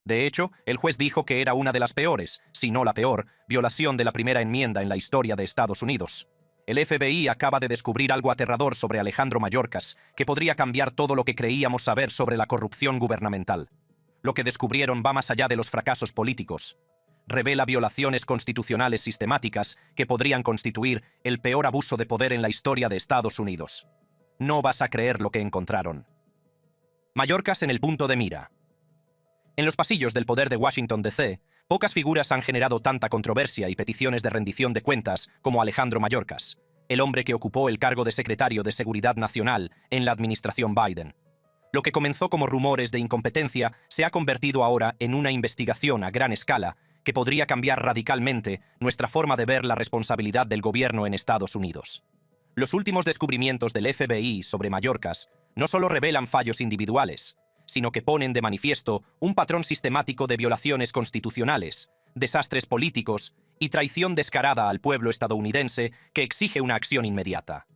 De hecho, el juez dijo que era una de las peores, si no la peor, violación de la primera enmienda en la historia de Estados Unidos. El FBI acaba de descubrir algo aterrador sobre Alejandro Mayorkas, que podría cambiar todo lo que creíamos saber sobre la corrupción gubernamental. Lo que descubrieron va más allá de los fracasos políticos. Revela violaciones constitucionales sistemáticas que podrían constituir el peor abuso de poder en la historia de Estados Unidos. No vas a creer lo que encontraron. Mayorkas en el punto de mira. En los pasillos del poder de Washington, D.C., pocas figuras han generado tanta controversia y peticiones de rendición de cuentas como Alejandro Mayorkas, el hombre que ocupó el cargo de secretario de Seguridad Nacional en la administración Biden. Lo que comenzó como rumores de incompetencia se ha convertido ahora en una investigación a gran escala que podría cambiar radicalmente nuestra forma de ver la responsabilidad del gobierno en Estados Unidos. Los últimos descubrimientos del FBI sobre Mayorkas no solo revelan fallos individuales, sino que ponen de manifiesto un patrón sistemático de violaciones constitucionales, desastres políticos y traición descarada al pueblo estadounidense que exige una acción inmediata.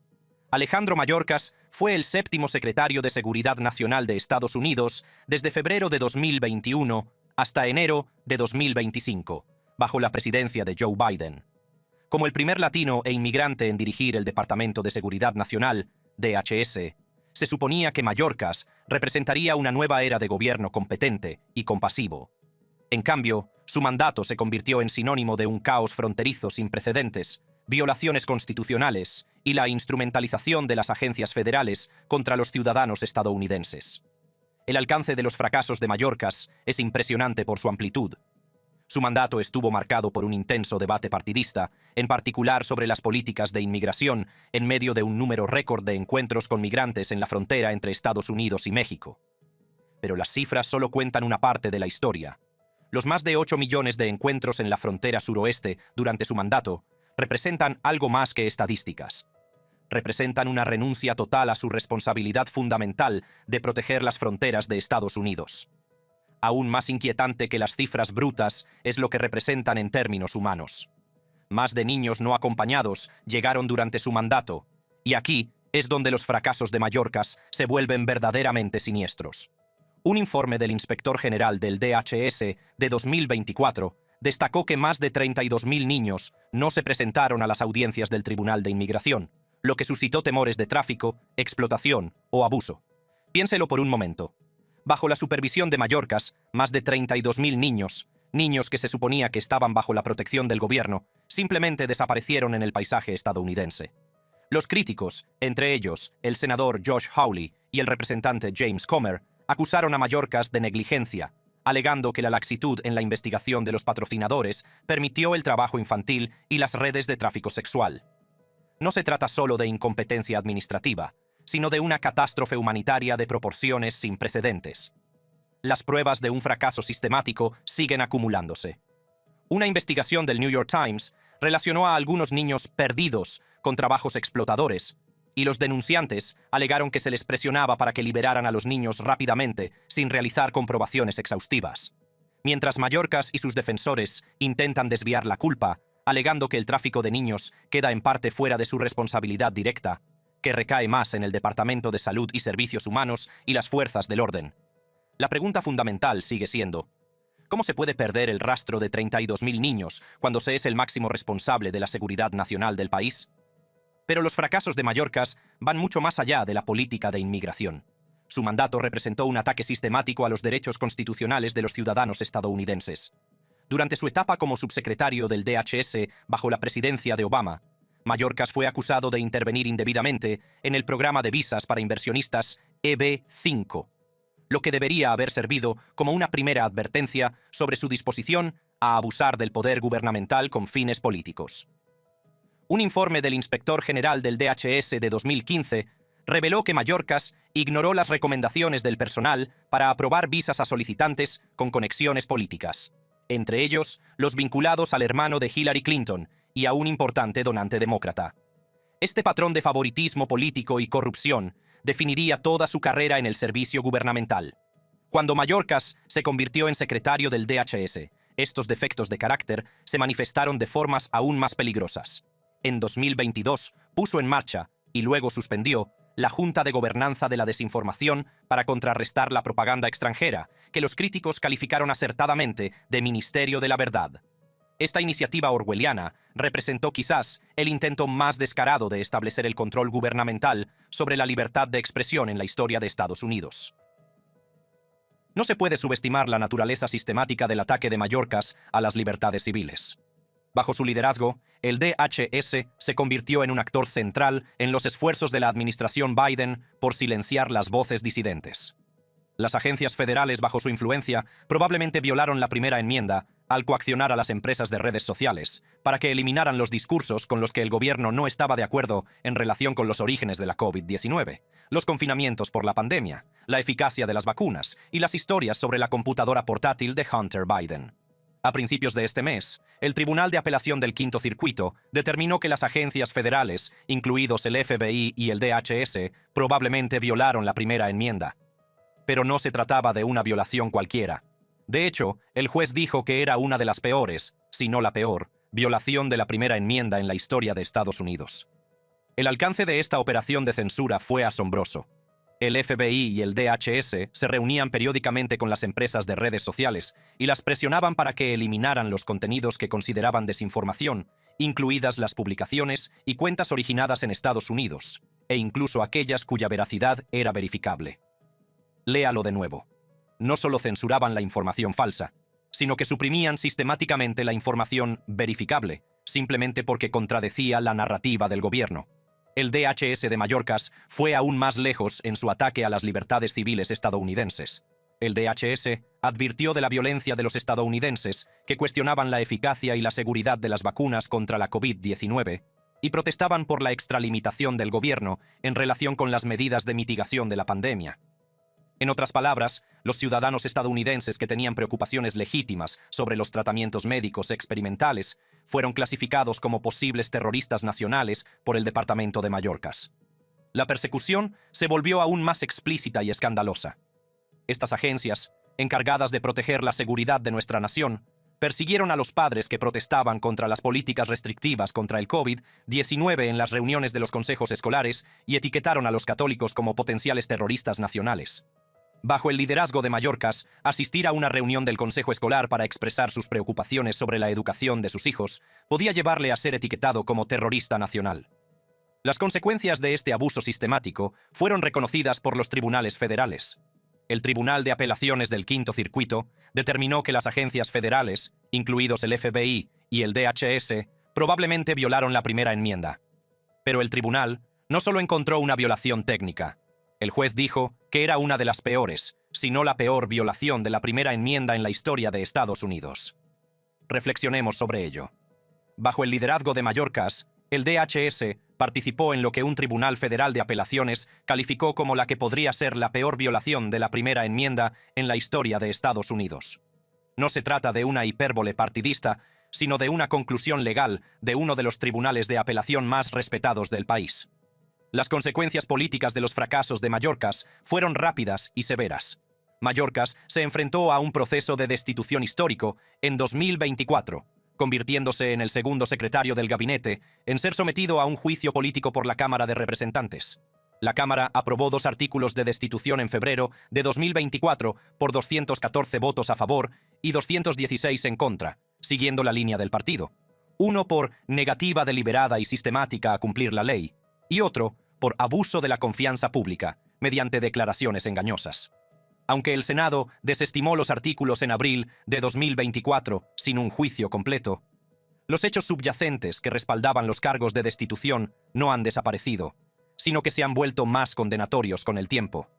Alejandro Mayorkas fue el 7º secretario de Seguridad Nacional de Estados Unidos desde febrero de 2021 hasta enero de 2025, bajo la presidencia de Joe Biden. Como el primer latino e inmigrante en dirigir el Departamento de Seguridad Nacional, DHS, se suponía que Mayorkas representaría una nueva era de gobierno competente y compasivo. En cambio, su mandato se convirtió en sinónimo de un caos fronterizo sin precedentes, violaciones constitucionales y la instrumentalización de las agencias federales contra los ciudadanos estadounidenses. El alcance de los fracasos de Mayorkas es impresionante por su amplitud. Su mandato estuvo marcado por un intenso debate partidista, en particular sobre las políticas de inmigración, en medio de un número récord de encuentros con migrantes en la frontera entre Estados Unidos y México. Pero las cifras solo cuentan una parte de la historia. Los más de 8 millones de encuentros en la frontera suroeste durante su mandato representan algo más que estadísticas. Representan una renuncia total a su responsabilidad fundamental de proteger las fronteras de Estados Unidos. Aún más inquietante que las cifras brutas es lo que representan en términos humanos. Más de niños no acompañados llegaron durante su mandato, y aquí es donde los fracasos de Mayorkas se vuelven verdaderamente siniestros. Un informe del Inspector General del DHS de 2024 destacó que más de 32.000 niños no se presentaron a las audiencias del Tribunal de Inmigración, lo que suscitó temores de tráfico, explotación o abuso. Piénselo por un momento. Bajo la supervisión de Mayorkas, más de 32.000 niños que se suponía que estaban bajo la protección del gobierno, simplemente desaparecieron en el paisaje estadounidense. Los críticos, entre ellos el senador Josh Hawley y el representante James Comer, acusaron a Mayorkas de negligencia, alegando que la laxitud en la investigación de los patrocinadores permitió el trabajo infantil y las redes de tráfico sexual. No se trata solo de incompetencia administrativa, sino de una catástrofe humanitaria de proporciones sin precedentes. Las pruebas de un fracaso sistemático siguen acumulándose. Una investigación del New York Times relacionó a algunos niños perdidos con trabajos explotadores, y los denunciantes alegaron que se les presionaba para que liberaran a los niños rápidamente, sin realizar comprobaciones exhaustivas. Mientras Mayorkas y sus defensores intentan desviar la culpa, alegando que el tráfico de niños queda en parte fuera de su responsabilidad directa, que recae más en el Departamento de Salud y Servicios Humanos y las fuerzas del orden. La pregunta fundamental sigue siendo: ¿cómo se puede perder el rastro de 32.000 niños cuando se es el máximo responsable de la seguridad nacional del país? Pero los fracasos de Mayorkas van mucho más allá de la política de inmigración. Su mandato representó un ataque sistemático a los derechos constitucionales de los ciudadanos estadounidenses. Durante su etapa como subsecretario del DHS bajo la presidencia de Obama, Mayorkas fue acusado de intervenir indebidamente en el programa de visas para inversionistas EB-5, lo que debería haber servido como una primera advertencia sobre su disposición a abusar del poder gubernamental con fines políticos. Un informe del Inspector General del DHS de 2015 reveló que Mayorkas ignoró las recomendaciones del personal para aprobar visas a solicitantes con conexiones políticas, entre ellos los vinculados al hermano de Hillary Clinton y a un importante donante demócrata. Este patrón de favoritismo político y corrupción definiría toda su carrera en el servicio gubernamental. Cuando Mayorkas se convirtió en secretario del DHS, estos defectos de carácter se manifestaron de formas aún más peligrosas. En 2022 puso en marcha, y luego suspendió, la Junta de Gobernanza de la Desinformación para contrarrestar la propaganda extranjera, que los críticos calificaron acertadamente de Ministerio de la Verdad. Esta iniciativa orwelliana representó quizás el intento más descarado de establecer el control gubernamental sobre la libertad de expresión en la historia de Estados Unidos. No se puede subestimar la naturaleza sistemática del ataque de Mayorkas a las libertades civiles. Bajo su liderazgo, el DHS se convirtió en un actor central en los esfuerzos de la administración Biden por silenciar las voces disidentes. Las agencias federales bajo su influencia probablemente violaron la primera enmienda al coaccionar a las empresas de redes sociales para que eliminaran los discursos con los que el gobierno no estaba de acuerdo en relación con los orígenes de la COVID-19, los confinamientos por la pandemia, la eficacia de las vacunas y las historias sobre la computadora portátil de Hunter Biden. A principios de este mes, el Tribunal de Apelación del Quinto Circuito determinó que las agencias federales, incluidos el FBI y el DHS, probablemente violaron la primera enmienda. Pero no se trataba de una violación cualquiera. De hecho, el juez dijo que era una de las peores, si no la peor, violación de la primera enmienda en la historia de Estados Unidos. El alcance de esta operación de censura fue asombroso. El FBI y el DHS se reunían periódicamente con las empresas de redes sociales y las presionaban para que eliminaran los contenidos que consideraban desinformación, incluidas las publicaciones y cuentas originadas en Estados Unidos, e incluso aquellas cuya veracidad era verificable. Léalo de nuevo. No solo censuraban la información falsa, sino que suprimían sistemáticamente la información verificable, simplemente porque contradecía la narrativa del gobierno. El DHS de Mayorkas fue aún más lejos en su ataque a las libertades civiles estadounidenses. El DHS advirtió de la violencia de los estadounidenses que cuestionaban la eficacia y la seguridad de las vacunas contra la COVID-19 y protestaban por la extralimitación del gobierno en relación con las medidas de mitigación de la pandemia. En otras palabras, los ciudadanos estadounidenses que tenían preocupaciones legítimas sobre los tratamientos médicos experimentales fueron clasificados como posibles terroristas nacionales por el Departamento de Mayorkas. La persecución se volvió aún más explícita y escandalosa. Estas agencias, encargadas de proteger la seguridad de nuestra nación, persiguieron a los padres que protestaban contra las políticas restrictivas contra el COVID-19 en las reuniones de los consejos escolares y etiquetaron a los católicos como potenciales terroristas nacionales. Bajo el liderazgo de Mayorkas, asistir a una reunión del consejo escolar para expresar sus preocupaciones sobre la educación de sus hijos podía llevarle a ser etiquetado como terrorista nacional. Las consecuencias de este abuso sistemático fueron reconocidas por los tribunales federales. El Tribunal de Apelaciones del Quinto Circuito determinó que las agencias federales, incluidos el FBI y el DHS, probablemente violaron la primera enmienda. Pero el tribunal no solo encontró una violación técnica. El juez dijo que era una de las peores, si no la peor violación de la primera enmienda en la historia de Estados Unidos. Reflexionemos sobre ello. Bajo el liderazgo de Mayorkas, el DHS participó en lo que un tribunal federal de apelaciones calificó como la que podría ser la peor violación de la primera enmienda en la historia de Estados Unidos. No se trata de una hipérbole partidista, sino de una conclusión legal de uno de los tribunales de apelación más respetados del país. Las consecuencias políticas de los fracasos de Mayorkas fueron rápidas y severas. Mayorkas se enfrentó a un proceso de destitución histórico en 2024, convirtiéndose en el segundo secretario del gabinete en ser sometido a un juicio político por la Cámara de Representantes. La Cámara aprobó 2 artículos de destitución en febrero de 2024 por 214 votos a favor y 216 en contra, siguiendo la línea del partido. Uno por negativa deliberada y sistemática a cumplir la ley, y otro por abuso de la confianza pública, mediante declaraciones engañosas. Aunque el Senado desestimó los artículos en abril de 2024 sin un juicio completo, los hechos subyacentes que respaldaban los cargos de destitución no han desaparecido, sino que se han vuelto más condenatorios con el tiempo.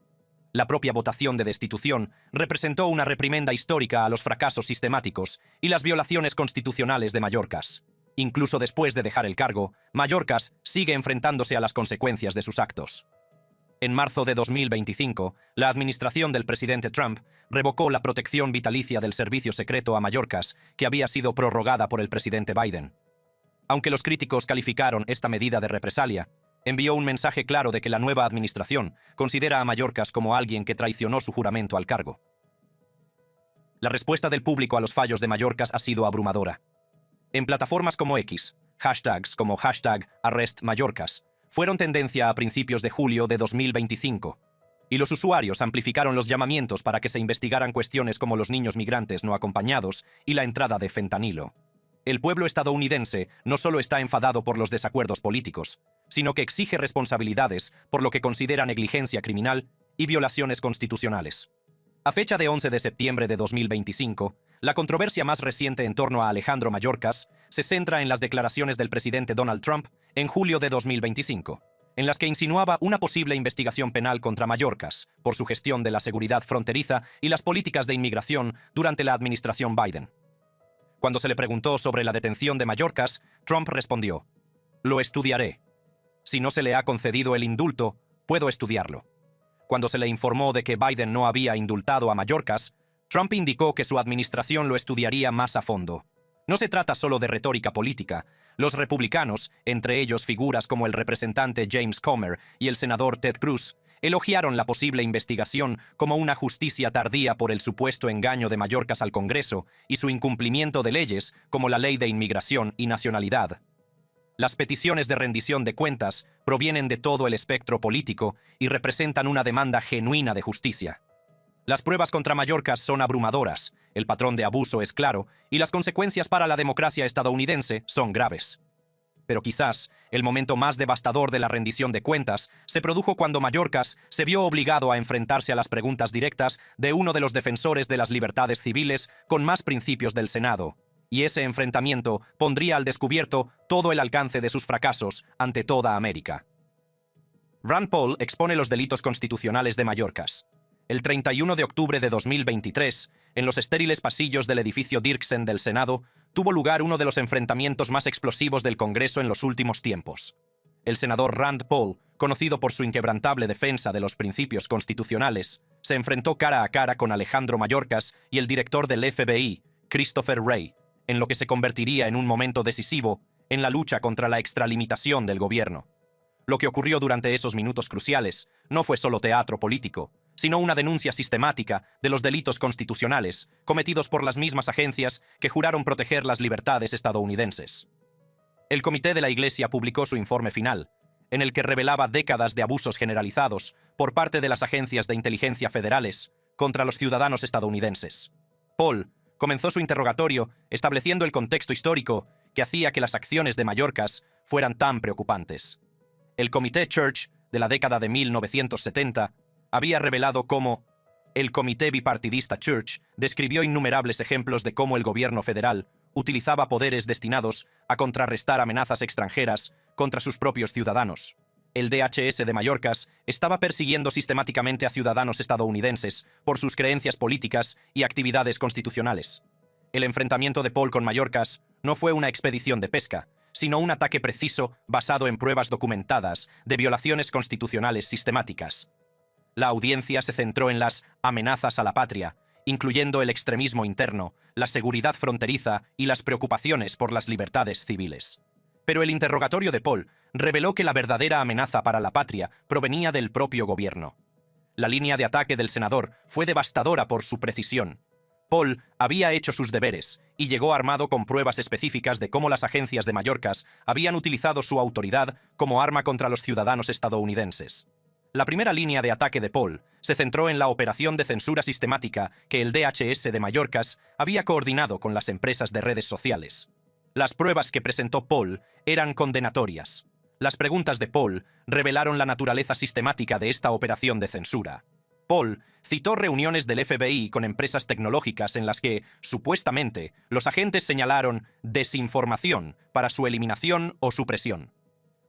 La propia votación de destitución representó una reprimenda histórica a los fracasos sistemáticos y las violaciones constitucionales de Mayorkas. Incluso después de dejar el cargo, Mayorkas sigue enfrentándose a las consecuencias de sus actos. En marzo de 2025, la administración del presidente Trump revocó la protección vitalicia del servicio secreto a Mayorkas, que había sido prorrogada por el presidente Biden. Aunque los críticos calificaron esta medida de represalia, envió un mensaje claro de que la nueva administración considera a Mayorkas como alguien que traicionó su juramento al cargo. La respuesta del público a los fallos de Mayorkas ha sido abrumadora. En plataformas como X, hashtags como #ArrestMayorkas fueron tendencia a principios de julio de 2025, y los usuarios amplificaron los llamamientos para que se investigaran cuestiones como los niños migrantes no acompañados y la entrada de fentanilo. El pueblo estadounidense no solo está enfadado por los desacuerdos políticos, sino que exige responsabilidades por lo que considera negligencia criminal y violaciones constitucionales. A fecha de 11 de septiembre de 2025, la controversia más reciente en torno a Alejandro Mayorkas se centra en las declaraciones del presidente Donald Trump en julio de 2025, en las que insinuaba una posible investigación penal contra Mayorkas por su gestión de la seguridad fronteriza y las políticas de inmigración durante la administración Biden. Cuando se le preguntó sobre la detención de Mayorkas, Trump respondió: «Lo estudiaré. Si no se le ha concedido el indulto, puedo estudiarlo». Cuando se le informó de que Biden no había indultado a Mayorkas, Trump indicó que su administración lo estudiaría más a fondo. No se trata solo de retórica política. Los republicanos, entre ellos figuras como el representante James Comer y el senador Ted Cruz, elogiaron la posible investigación como una justicia tardía por el supuesto engaño de Mayorkas al Congreso y su incumplimiento de leyes como la Ley de Inmigración y Nacionalidad. Las peticiones de rendición de cuentas provienen de todo el espectro político y representan una demanda genuina de justicia. Las pruebas contra Mayorkas son abrumadoras, el patrón de abuso es claro y las consecuencias para la democracia estadounidense son graves. Pero quizás el momento más devastador de la rendición de cuentas se produjo cuando Mayorkas se vio obligado a enfrentarse a las preguntas directas de uno de los defensores de las libertades civiles con más principios del Senado. Y ese enfrentamiento pondría al descubierto todo el alcance de sus fracasos ante toda América. Rand Paul expone los delitos constitucionales de Mayorkas. El 31 de octubre de 2023, en los estériles pasillos del edificio Dirksen del Senado, tuvo lugar uno de los enfrentamientos más explosivos del Congreso en los últimos tiempos. El senador Rand Paul, conocido por su inquebrantable defensa de los principios constitucionales, se enfrentó cara a cara con Alejandro Mayorkas y el director del FBI, Christopher Wray, en lo que se convertiría en un momento decisivo en la lucha contra la extralimitación del gobierno. Lo que ocurrió durante esos minutos cruciales no fue solo teatro político, sino una denuncia sistemática de los delitos constitucionales cometidos por las mismas agencias que juraron proteger las libertades estadounidenses. El Comité de la Iglesia publicó su informe final, en el que revelaba décadas de abusos generalizados por parte de las agencias de inteligencia federales contra los ciudadanos estadounidenses. Paul comenzó su interrogatorio estableciendo el contexto histórico que hacía que las acciones de Mayorkas fueran tan preocupantes. El Comité Church de la década de 1970 había revelado cómo el Comité Bipartidista Church describió innumerables ejemplos de cómo el gobierno federal utilizaba poderes destinados a contrarrestar amenazas extranjeras contra sus propios ciudadanos. El DHS de Mayorkas estaba persiguiendo sistemáticamente a ciudadanos estadounidenses por sus creencias políticas y actividades constitucionales. El enfrentamiento de Paul con Mayorkas no fue una expedición de pesca, sino un ataque preciso basado en pruebas documentadas de violaciones constitucionales sistemáticas. La audiencia se centró en las amenazas a la patria, incluyendo el extremismo interno, la seguridad fronteriza y las preocupaciones por las libertades civiles. Pero el interrogatorio de Paul reveló que la verdadera amenaza para la patria provenía del propio gobierno. La línea de ataque del senador fue devastadora por su precisión. Paul había hecho sus deberes y llegó armado con pruebas específicas de cómo las agencias de Mayorkas habían utilizado su autoridad como arma contra los ciudadanos estadounidenses. La primera línea de ataque de Paul se centró en la operación de censura sistemática que el DHS de Mayorkas había coordinado con las empresas de redes sociales. Las pruebas que presentó Paul eran condenatorias. Las preguntas de Paul revelaron la naturaleza sistemática de esta operación de censura. Paul citó reuniones del FBI con empresas tecnológicas en las que, supuestamente, los agentes señalaron desinformación para su eliminación o supresión.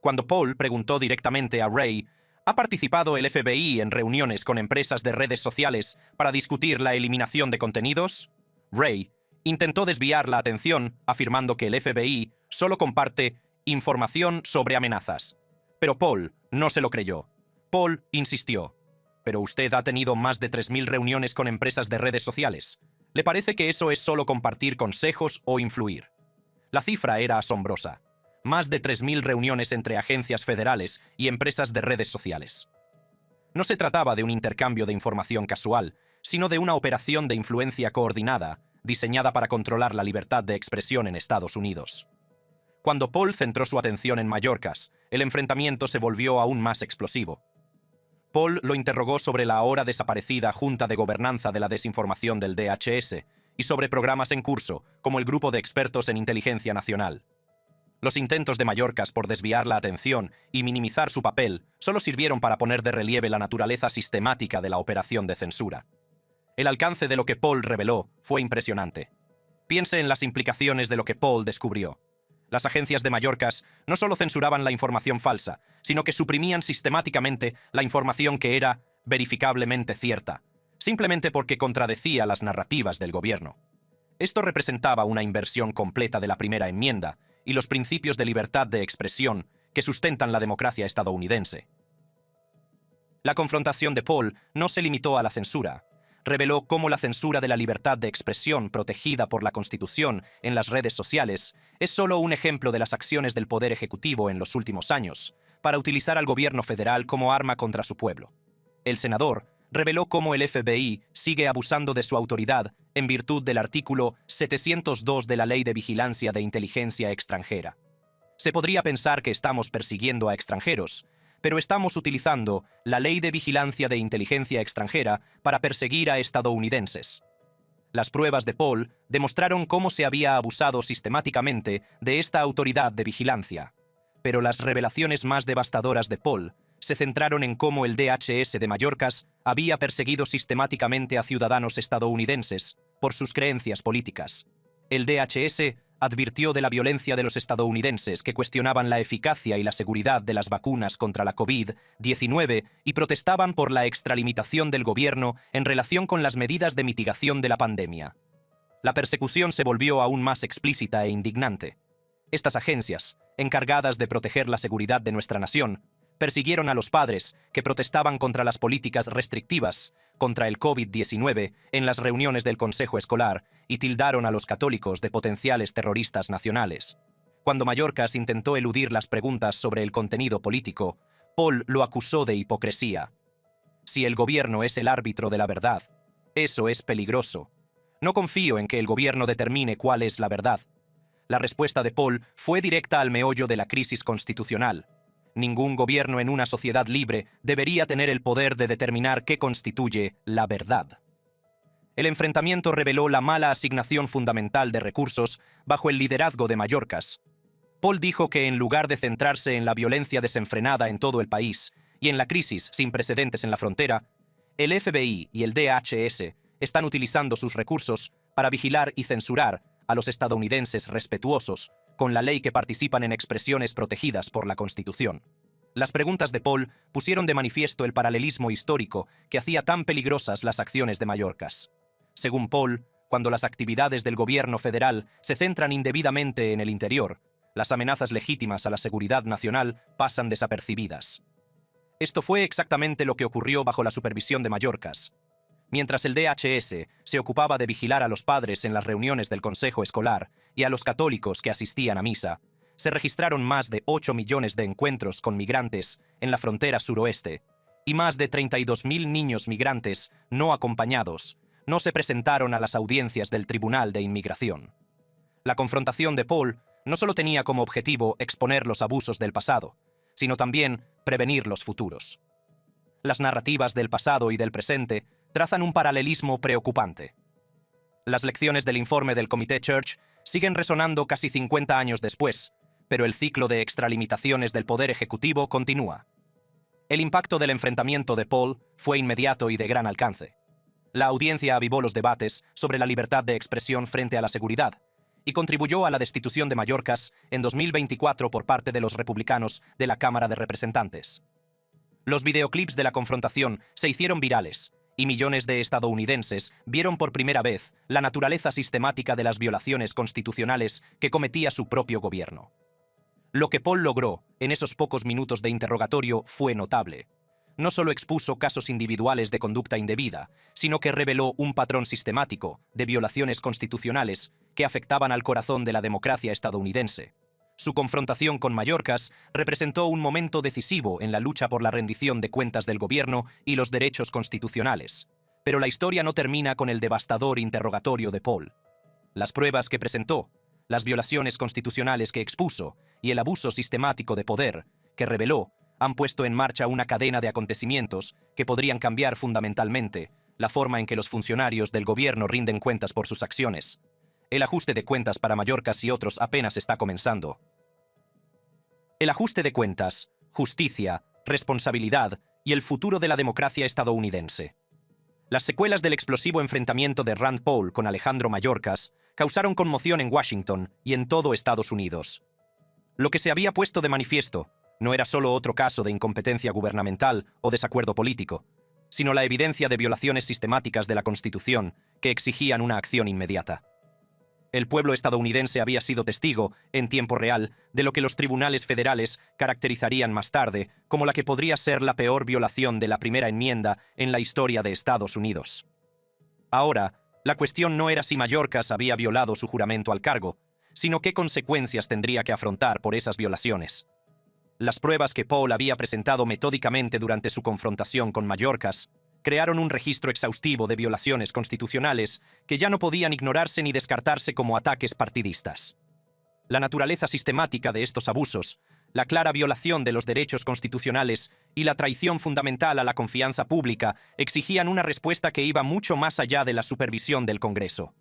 Cuando Paul preguntó directamente a Wray, ¿ha participado el FBI en reuniones con empresas de redes sociales para discutir la eliminación de contenidos? Wray intentó desviar la atención afirmando que el FBI solo comparte información sobre amenazas. Pero Paul no se lo creyó. Paul insistió. «Pero usted ha tenido más de 3.000 reuniones con empresas de redes sociales. ¿Le parece que eso es solo compartir consejos o influir?» La cifra era asombrosa. Más de 3.000 reuniones entre agencias federales y empresas de redes sociales. No se trataba de un intercambio de información casual, sino de una operación de influencia coordinada, diseñada para controlar la libertad de expresión en Estados Unidos. Cuando Paul centró su atención en Mallorcas, el enfrentamiento se volvió aún más explosivo. Paul lo interrogó sobre la ahora desaparecida Junta de Gobernanza de la Desinformación del DHS y sobre programas en curso, como el Grupo de Expertos en Inteligencia Nacional. Los intentos de Mallorcas por desviar la atención y minimizar su papel solo sirvieron para poner de relieve la naturaleza sistemática de la operación de censura. El alcance de lo que Paul reveló fue impresionante. Piense en las implicaciones de lo que Paul descubrió. Las agencias de Mallorcas no solo censuraban la información falsa, sino que suprimían sistemáticamente la información que era verificablemente cierta, simplemente porque contradecía las narrativas del gobierno. Esto representaba una inversión completa de la primera enmienda y los principios de libertad de expresión que sustentan la democracia estadounidense. La confrontación de Paul no se limitó a la censura. Reveló cómo la censura de la libertad de expresión protegida por la Constitución en las redes sociales es solo un ejemplo de las acciones del Poder Ejecutivo en los últimos años para utilizar al gobierno federal como arma contra su pueblo. El senador reveló cómo el FBI sigue abusando de su autoridad en virtud del artículo 702 de la Ley de Vigilancia de Inteligencia Extranjera. Se podría pensar que estamos persiguiendo a extranjeros, pero estamos utilizando la Ley de Vigilancia de Inteligencia Extranjera para perseguir a estadounidenses. Las pruebas de Paul demostraron cómo se había abusado sistemáticamente de esta autoridad de vigilancia, pero las revelaciones más devastadoras de Paul se centraron en cómo el DHS de Mallorcas había perseguido sistemáticamente a ciudadanos estadounidenses por sus creencias políticas. El DHS advirtió de la violencia de los estadounidenses que cuestionaban la eficacia y la seguridad de las vacunas contra la COVID-19 y protestaban por la extralimitación del gobierno en relación con las medidas de mitigación de la pandemia. La persecución se volvió aún más explícita e indignante. Estas agencias, encargadas de proteger la seguridad de nuestra nación, persiguieron a los padres que protestaban contra las políticas restrictivas contra el COVID-19 en las reuniones del Consejo Escolar y tildaron a los católicos de potenciales terroristas nacionales. Cuando Mallorcas intentó eludir las preguntas sobre el contenido político, Paul lo acusó de hipocresía. Si el gobierno es el árbitro de la verdad, eso es peligroso. No confío en que el gobierno determine cuál es la verdad. La respuesta de Paul fue directa al meollo de la crisis constitucional. Ningún gobierno en una sociedad libre debería tener el poder de determinar qué constituye la verdad. El enfrentamiento reveló la mala asignación fundamental de recursos bajo el liderazgo de Mallorcas. Paul dijo que en lugar de centrarse en la violencia desenfrenada en todo el país y en la crisis sin precedentes en la frontera, el FBI y el DHS están utilizando sus recursos para vigilar y censurar a los estadounidenses respetuosos con la ley que participan en expresiones protegidas por la Constitución. Las preguntas de Paul pusieron de manifiesto el paralelismo histórico que hacía tan peligrosas las acciones de Mallorcas. Según Paul, cuando las actividades del gobierno federal se centran indebidamente en el interior, las amenazas legítimas a la seguridad nacional pasan desapercibidas. Esto fue exactamente lo que ocurrió bajo la supervisión de Mallorcas. Mientras el DHS se ocupaba de vigilar a los padres en las reuniones del Consejo Escolar y a los católicos que asistían a misa, se registraron más de 8 millones de encuentros con migrantes en la frontera suroeste, y más de 32.000 niños migrantes no acompañados no se presentaron a las audiencias del Tribunal de Inmigración. La confrontación de Paul no solo tenía como objetivo exponer los abusos del pasado, sino también prevenir los futuros. Las narrativas del pasado y del presente trazan un paralelismo preocupante. Las lecciones del informe del Comité Church siguen resonando casi 50 años después, pero el ciclo de extralimitaciones del Poder Ejecutivo continúa. El impacto del enfrentamiento de Paul fue inmediato y de gran alcance. La audiencia avivó los debates sobre la libertad de expresión frente a la seguridad y contribuyó a la destitución de Mallorcas en 2024 por parte de los republicanos de la Cámara de Representantes. Los videoclips de la confrontación se hicieron virales, y millones de estadounidenses vieron por primera vez la naturaleza sistemática de las violaciones constitucionales que cometía su propio gobierno. Lo que Paul logró en esos pocos minutos de interrogatorio fue notable. No solo expuso casos individuales de conducta indebida, sino que reveló un patrón sistemático de violaciones constitucionales que afectaban al corazón de la democracia estadounidense. Su confrontación con Mallorcas representó un momento decisivo en la lucha por la rendición de cuentas del gobierno y los derechos constitucionales. Pero la historia no termina con el devastador interrogatorio de Paul. Las pruebas que presentó, Las violaciones constitucionales que expuso y el abuso sistemático de poder que reveló han puesto en marcha una cadena de acontecimientos que podrían cambiar fundamentalmente la forma en que los funcionarios del gobierno rinden cuentas por sus acciones. El ajuste de cuentas para Mayorkas y otros apenas está comenzando. El ajuste de cuentas, justicia, responsabilidad y el futuro de la democracia estadounidense. Las secuelas del explosivo enfrentamiento de Rand Paul con Alejandro Mayorkas causaron conmoción en Washington y en todo Estados Unidos. Lo que se había puesto de manifiesto no era solo otro caso de incompetencia gubernamental o desacuerdo político, sino la evidencia de violaciones sistemáticas de la Constitución que exigían una acción inmediata. El pueblo estadounidense había sido testigo, en tiempo real, de lo que los tribunales federales caracterizarían más tarde como la que podría ser la peor violación de la primera enmienda en la historia de Estados Unidos. Ahora, la cuestión no era si Mayorkas había violado su juramento al cargo, sino qué consecuencias tendría que afrontar por esas violaciones. Las pruebas que Paul había presentado metódicamente durante su confrontación con Mayorkas crearon un registro exhaustivo de violaciones constitucionales que ya no podían ignorarse ni descartarse como ataques partidistas. La naturaleza sistemática de estos abusos, la clara violación de los derechos constitucionales y la traición fundamental a la confianza pública exigían una respuesta que iba mucho más allá de la supervisión del Congreso.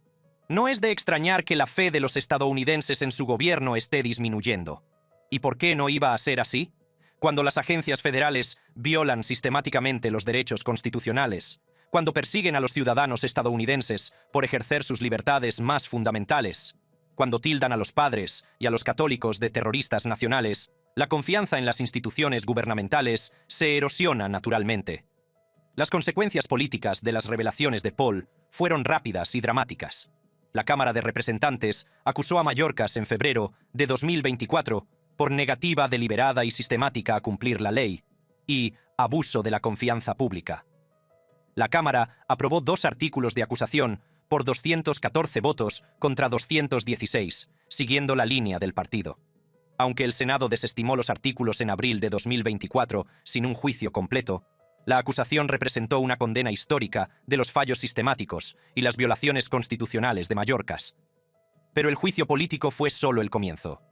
No es de extrañar que la fe de los estadounidenses en su gobierno esté disminuyendo. ¿Y por qué no iba a ser así? Cuando las agencias federales violan sistemáticamente los derechos constitucionales, cuando persiguen a los ciudadanos estadounidenses por ejercer sus libertades más fundamentales, cuando tildan a los padres y a los católicos de terroristas nacionales, la confianza en las instituciones gubernamentales se erosiona naturalmente. Las consecuencias políticas de las revelaciones de Paul fueron rápidas y dramáticas. La Cámara de Representantes acusó a Mayorkas en febrero de 2024 por negativa deliberada y sistemática a cumplir la ley y abuso de la confianza pública. La Cámara aprobó 2 artículos de acusación por 214 votos contra 216, siguiendo la línea del partido. Aunque el Senado desestimó los artículos en abril de 2024 sin un juicio completo, la acusación representó una condena histórica de los fallos sistemáticos y las violaciones constitucionales de Mayorkas. Pero el juicio político fue solo el comienzo.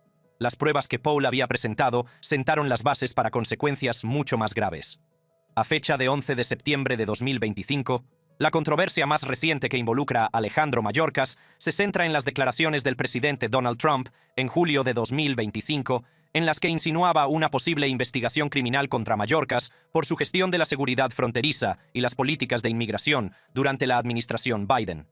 Las pruebas que Paul había presentado sentaron las bases para consecuencias mucho más graves. A fecha de 11 de septiembre de 2025, la controversia más reciente que involucra a Alejandro Mayorkas se centra en las declaraciones del presidente Donald Trump en julio de 2025, en las que insinuaba una posible investigación criminal contra Mayorkas por su gestión de la seguridad fronteriza y las políticas de inmigración durante la administración Biden.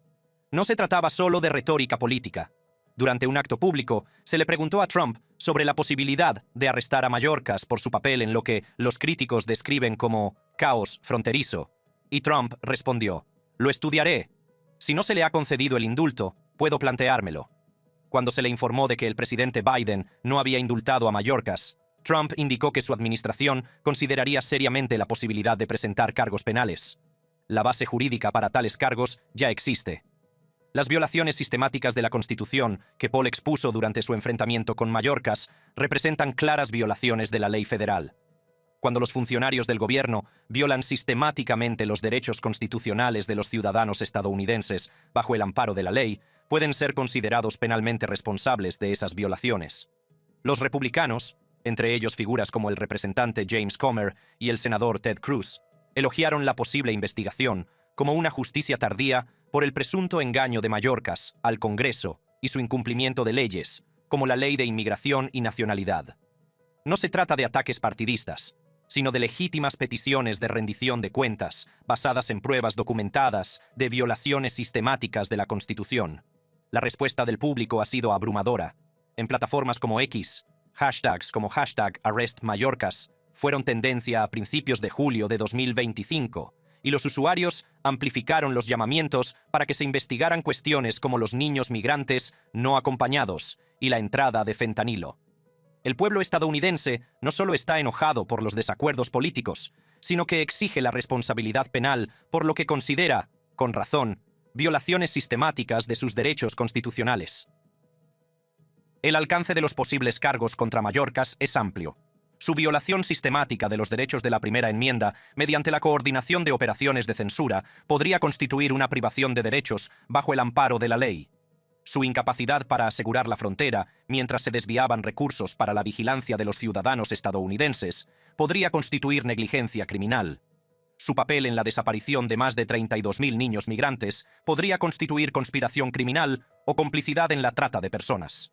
No se trataba solo de retórica política. Durante un acto público, se le preguntó a Trump sobre la posibilidad de arrestar a Mayorkas por su papel en lo que los críticos describen como caos fronterizo, y Trump respondió: «Lo estudiaré. Si no se le ha concedido el indulto, puedo planteármelo». Cuando se le informó de que el presidente Biden no había indultado a Mayorkas, Trump indicó que su administración consideraría seriamente la posibilidad de presentar cargos penales. La base jurídica para tales cargos ya existe. Las violaciones sistemáticas de la Constitución que Paul expuso durante su enfrentamiento con Mayorkas representan claras violaciones de la ley federal. Cuando los funcionarios del gobierno violan sistemáticamente los derechos constitucionales de los ciudadanos estadounidenses bajo el amparo de la ley, pueden ser considerados penalmente responsables de esas violaciones. Los republicanos, entre ellos figuras como el representante James Comer y el senador Ted Cruz, elogiaron la posible investigación como una justicia tardía por el presunto engaño de Mayorkas al Congreso y su incumplimiento de leyes, como la Ley de Inmigración y Nacionalidad. No se trata de ataques partidistas, sino de legítimas peticiones de rendición de cuentas basadas en pruebas documentadas de violaciones sistemáticas de la Constitución. La respuesta del público ha sido abrumadora. En plataformas como X, hashtags como #ArrestMayorkas fueron tendencia a principios de julio de 2025, y los usuarios amplificaron los llamamientos para que se investigaran cuestiones como los niños migrantes no acompañados y la entrada de fentanilo. El pueblo estadounidense no solo está enojado por los desacuerdos políticos, sino que exige la responsabilidad penal por lo que considera, con razón, violaciones sistemáticas de sus derechos constitucionales. El alcance de los posibles cargos contra Mayorkas es amplio. Su violación sistemática de los derechos de la primera enmienda mediante la coordinación de operaciones de censura podría constituir una privación de derechos bajo el amparo de la ley. Su incapacidad para asegurar la frontera mientras se desviaban recursos para la vigilancia de los ciudadanos estadounidenses podría constituir negligencia criminal. Su papel en la desaparición de más de 32.000 niños migrantes podría constituir conspiración criminal o complicidad en la trata de personas.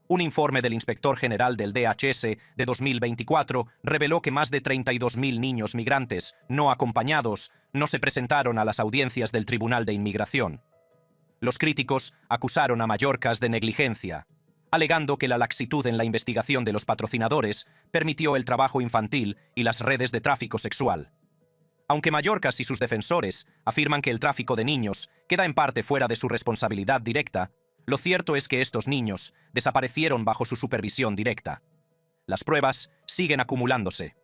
Un informe del inspector general del DHS de 2024 reveló que más de 32.000 niños migrantes no acompañados no se presentaron a las audiencias del Tribunal de Inmigración. Los críticos acusaron a Mayorkas de negligencia, alegando que la laxitud en la investigación de los patrocinadores permitió el trabajo infantil y las redes de tráfico sexual. Aunque Mayorkas y sus defensores afirman que el tráfico de niños queda en parte fuera de su responsabilidad directa, lo cierto es que estos niños desaparecieron bajo su supervisión directa. Las pruebas siguen acumulándose.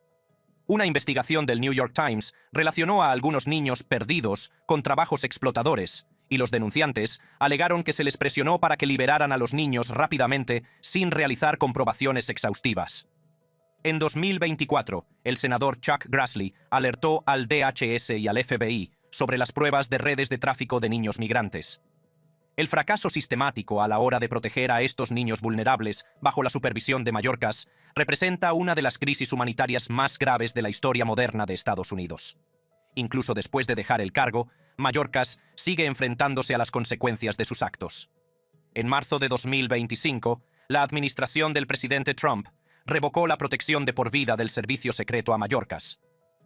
Una investigación del New York Times relacionó a algunos niños perdidos con trabajos explotadores, y los denunciantes alegaron que se les presionó para que liberaran a los niños rápidamente sin realizar comprobaciones exhaustivas. En 2024, el senador Chuck Grassley alertó al DHS y al FBI sobre las pruebas de redes de tráfico de niños migrantes. El fracaso sistemático a la hora de proteger a estos niños vulnerables bajo la supervisión de Mayorkas representa una de las crisis humanitarias más graves de la historia moderna de Estados Unidos. Incluso después de dejar el cargo, Mayorkas sigue enfrentándose a las consecuencias de sus actos. En marzo de 2025, la administración del presidente Trump revocó la protección de por vida del servicio secreto a Mayorkas.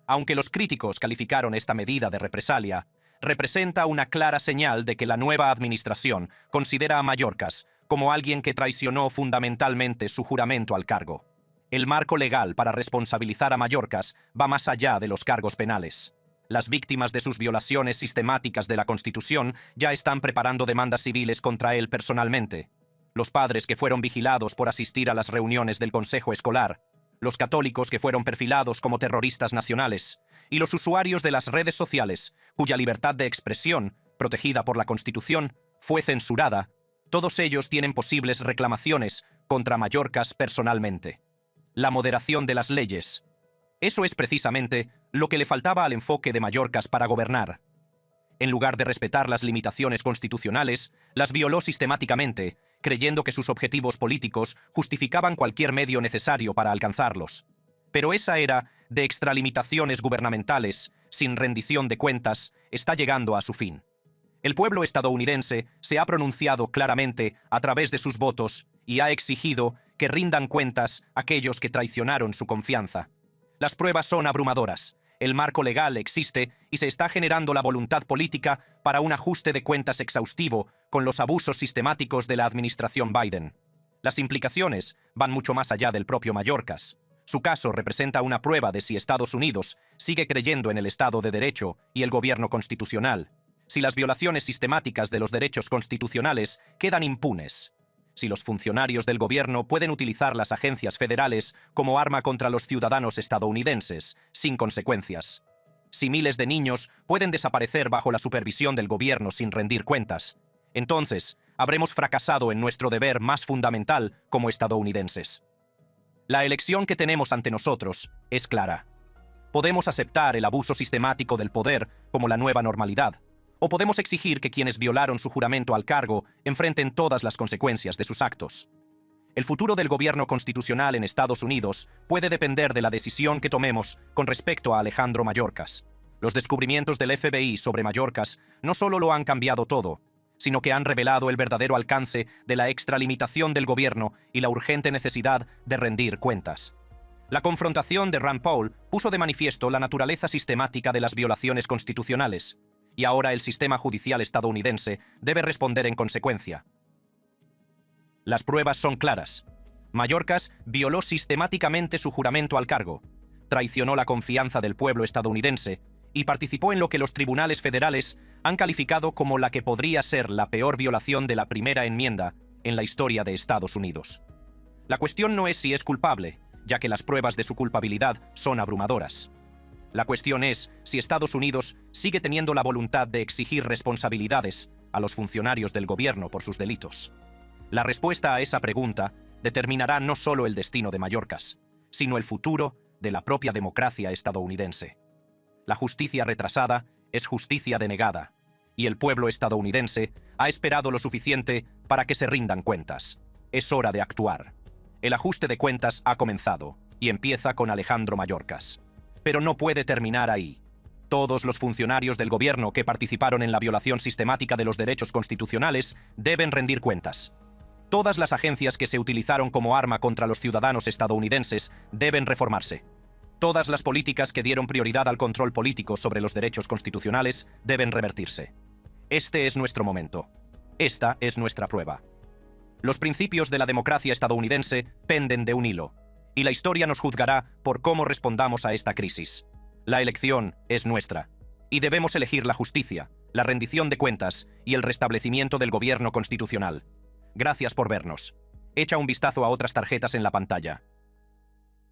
Aunque los críticos calificaron esta medida de represalia, representa una clara señal de que la nueva administración considera a Mayorkas como alguien que traicionó fundamentalmente su juramento al cargo. El marco legal para responsabilizar a Mayorkas va más allá de los cargos penales. Las víctimas de sus violaciones sistemáticas de la Constitución ya están preparando demandas civiles contra él personalmente. Los padres que fueron vigilados por asistir a las reuniones del consejo escolar, los católicos que fueron perfilados como terroristas nacionales, y los usuarios de las redes sociales, cuya libertad de expresión, protegida por la Constitución, fue censurada, todos ellos tienen posibles reclamaciones contra Mayorkas personalmente. La moderación de las leyes. Eso es precisamente lo que le faltaba al enfoque de Mayorkas para gobernar. En lugar de respetar las limitaciones constitucionales, las violó sistemáticamente, creyendo que sus objetivos políticos justificaban cualquier medio necesario para alcanzarlos. Pero esa era de extralimitaciones gubernamentales, sin rendición de cuentas, está llegando a su fin. El pueblo estadounidense se ha pronunciado claramente a través de sus votos y ha exigido que rindan cuentas aquellos que traicionaron su confianza. Las pruebas son abrumadoras. El marco legal existe y se está generando la voluntad política para un ajuste de cuentas exhaustivo con los abusos sistemáticos de la administración Biden. Las implicaciones van mucho más allá del propio Mayorkas. Su caso representa una prueba de si Estados Unidos sigue creyendo en el Estado de Derecho y el gobierno constitucional, si las violaciones sistemáticas de los derechos constitucionales quedan impunes, si los funcionarios del gobierno pueden utilizar las agencias federales como arma contra los ciudadanos estadounidenses, sin consecuencias. Si miles de niños pueden desaparecer bajo la supervisión del gobierno sin rendir cuentas, entonces habremos fracasado en nuestro deber más fundamental como estadounidenses. La elección que tenemos ante nosotros es clara. Podemos aceptar el abuso sistemático del poder como la nueva normalidad, o podemos exigir que quienes violaron su juramento al cargo enfrenten todas las consecuencias de sus actos. El futuro del gobierno constitucional en Estados Unidos puede depender de la decisión que tomemos con respecto a Alejandro Mayorkas. Los descubrimientos del FBI sobre Mayorkas no solo lo han cambiado todo, sino que han revelado el verdadero alcance de la extralimitación del gobierno y la urgente necesidad de rendir cuentas. La confrontación de Rand Paul puso de manifiesto la naturaleza sistemática de las violaciones constitucionales, y ahora el sistema judicial estadounidense debe responder en consecuencia. Las pruebas son claras. Mayorkas violó sistemáticamente su juramento al cargo, traicionó la confianza del pueblo estadounidense y participó en lo que los tribunales federales han calificado como la que podría ser la peor violación de la primera enmienda en la historia de Estados Unidos. La cuestión no es si es culpable, ya que las pruebas de su culpabilidad son abrumadoras. La cuestión es si Estados Unidos sigue teniendo la voluntad de exigir responsabilidades a los funcionarios del gobierno por sus delitos. La respuesta a esa pregunta determinará no solo el destino de Mayorkas, sino el futuro de la propia democracia estadounidense. La justicia retrasada es justicia denegada, y el pueblo estadounidense ha esperado lo suficiente para que se rindan cuentas. Es hora de actuar. El ajuste de cuentas ha comenzado y empieza con Alejandro Mayorkas. Pero no puede terminar ahí. Todos los funcionarios del gobierno que participaron en la violación sistemática de los derechos constitucionales deben rendir cuentas. Todas las agencias que se utilizaron como arma contra los ciudadanos estadounidenses deben reformarse. Todas las políticas que dieron prioridad al control político sobre los derechos constitucionales deben revertirse. Este es nuestro momento. Esta es nuestra prueba. Los principios de la democracia estadounidense penden de un hilo, y la historia nos juzgará por cómo respondamos a esta crisis. La elección es nuestra, y debemos elegir la justicia, la rendición de cuentas y el restablecimiento del gobierno constitucional. Gracias por vernos. Echa un vistazo a otras tarjetas en la pantalla.